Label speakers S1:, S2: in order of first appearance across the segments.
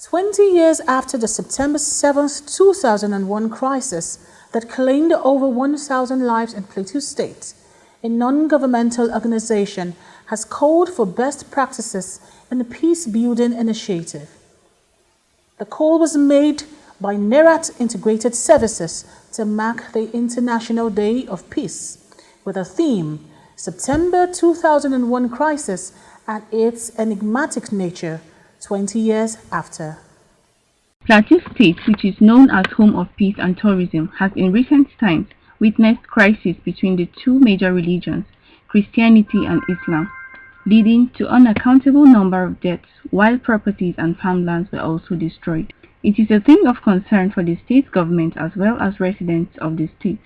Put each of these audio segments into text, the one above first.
S1: 20 years after the September 7, 2001 crisis that claimed over 1,000 lives in Plateau State, a non-governmental organization has called for best practices in a peace-building initiative. The call was made by NERAT Integrated Services to mark the International Day of Peace, with a theme, September 2001 Crisis and its enigmatic nature, 20 years after.
S2: Plateau State, which is known as home of peace and tourism, has in recent times witnessed crises between the two major religions, Christianity and Islam, leading to unaccountable number of deaths, while properties and farmlands were also destroyed. It is a thing of concern for the state government as well as residents of the state.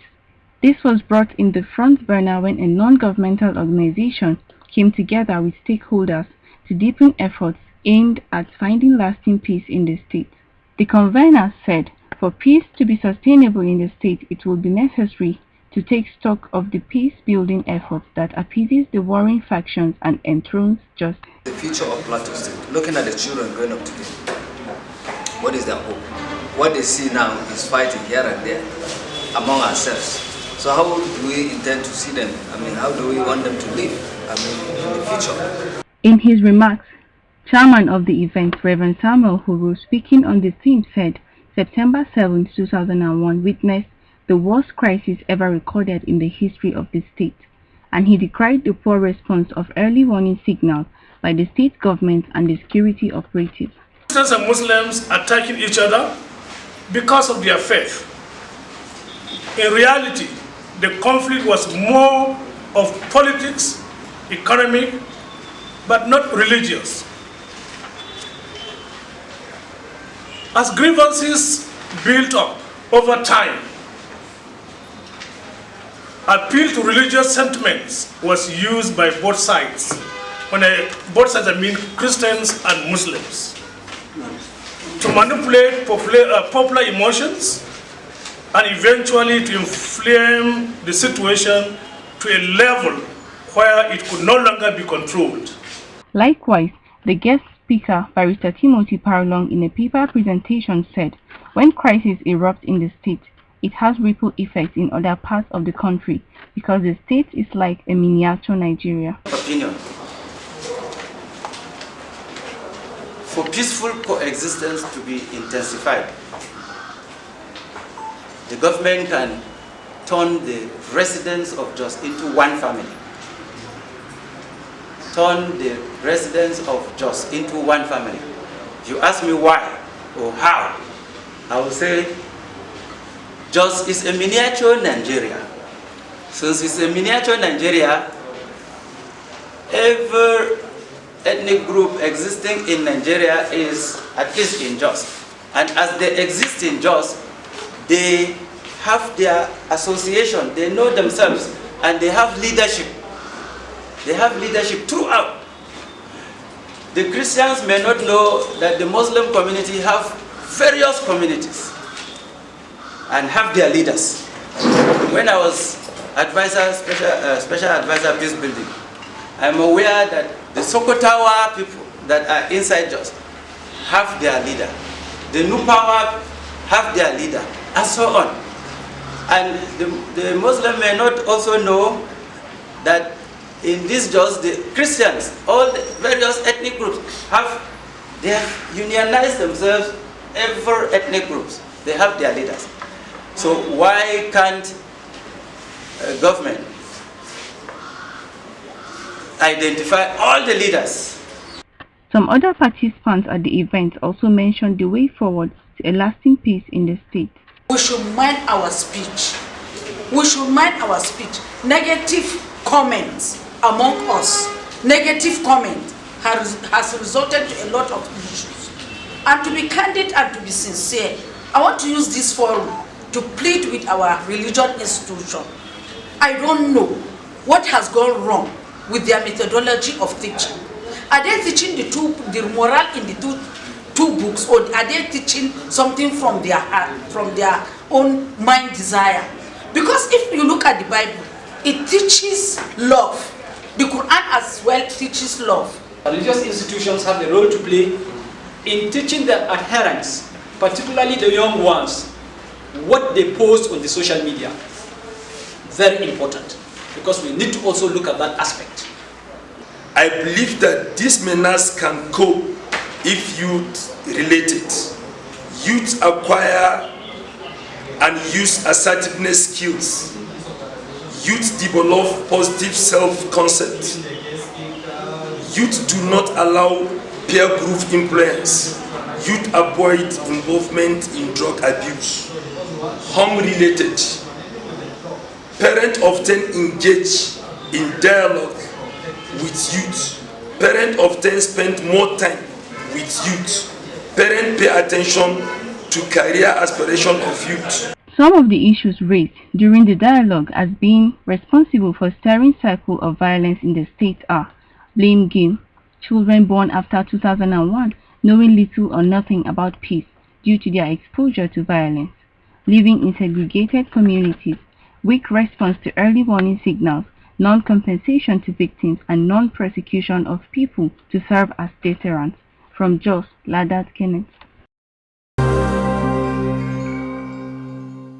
S2: This was brought in the front burner when a non-governmental organization came together with stakeholders to deepen efforts aimed at finding lasting peace in the state. The conveners said, for peace to be sustainable in the state, it will be necessary to take stock of the peace-building effort that appeases the warring factions and enthrones justice.
S3: The future of Plateau State, looking at the children growing up today, what is their hope? What they see now is fighting here and there among ourselves. So how do we intend to see them? How do we want them to live in the future?
S2: In his remarks, chairman of the event, Reverend Samuel Huru, speaking on the theme, said September 7, 2001 witnessed the worst crisis ever recorded in the history of the state, and he decried the poor response of early warning signals by the state government and the security operatives.
S4: Christians and Muslims attacking each other because of their faith. In reality, the conflict was more of politics, economic, but not religious. As grievances built up over time, appeal to religious sentiments was used by both sides. When both sides, I mean Christians and Muslims, to manipulate popular emotions and eventually to inflame the situation to a level where it could no longer be controlled.
S2: Likewise, the guest speaker, Barrister Timothy Parlong, in a paper presentation said, when crises erupt in the state, it has ripple effects in other parts of the country because the state is like a miniature Nigeria.
S5: Opinion. For peaceful coexistence to be intensified, the government can turn the residents of Jos into one family. Turn the residents of Jos into one family. If you ask me why or how, I will say Jos is a miniature Nigeria. Since it's a miniature Nigeria, every ethnic group existing in Nigeria is at least in Jos. And as they exist in Jos, they have their association, they know themselves, and they have leadership. They have leadership throughout. The Christians may not know that the Muslim community have various communities and have their leaders. When I was special advisor peace building, I'm aware that the Sokotawa people that are inside Jos have their leader. The Nupawa have their leader, and so on. And the Muslim may not also know that in this Jos, the Christians, all the various ethnic groups they have unionized themselves, every ethnic groups, they have their leaders. So why can't government identify all the leaders?
S2: Some other participants at the event also mentioned the way forward to a lasting peace in the state.
S6: We should mind our speech. We should mind our speech. Negative comments among us, negative comment has resulted in a lot of issues. And to be candid and to be sincere, I want to use this forum to plead with our religion institution. I don't know what has gone wrong with their methodology of teaching. Are they teaching the moral in the two books, or are they teaching something from their heart, from their own mind desire? Because if you look at the Bible, it teaches love. The Quran as well teaches love.
S7: Religious institutions have a role to play in teaching the adherents, particularly the young ones, what they post on the social media. Very important, because we need to also look at that aspect.
S8: I believe that these menace can cope if youth related. Youth acquire and use assertiveness skills. Youth develop positive self-concept. Youth do not allow peer group influence. Youth avoid involvement in drug abuse. Home-related. Parents often engage in dialogue with youth. Parents often spend more time with youth. Parents pay attention to career aspiration of youth.
S2: Some of the issues raised during the dialogue as being responsible for stirring cycle of violence in the state are blame game, children born after 2001 knowing little or nothing about peace due to their exposure to violence, living in segregated communities, weak response to early warning signals, non-compensation to victims, and non-prosecution of people to serve as deterrents. From Jos, Ladat Kenneth.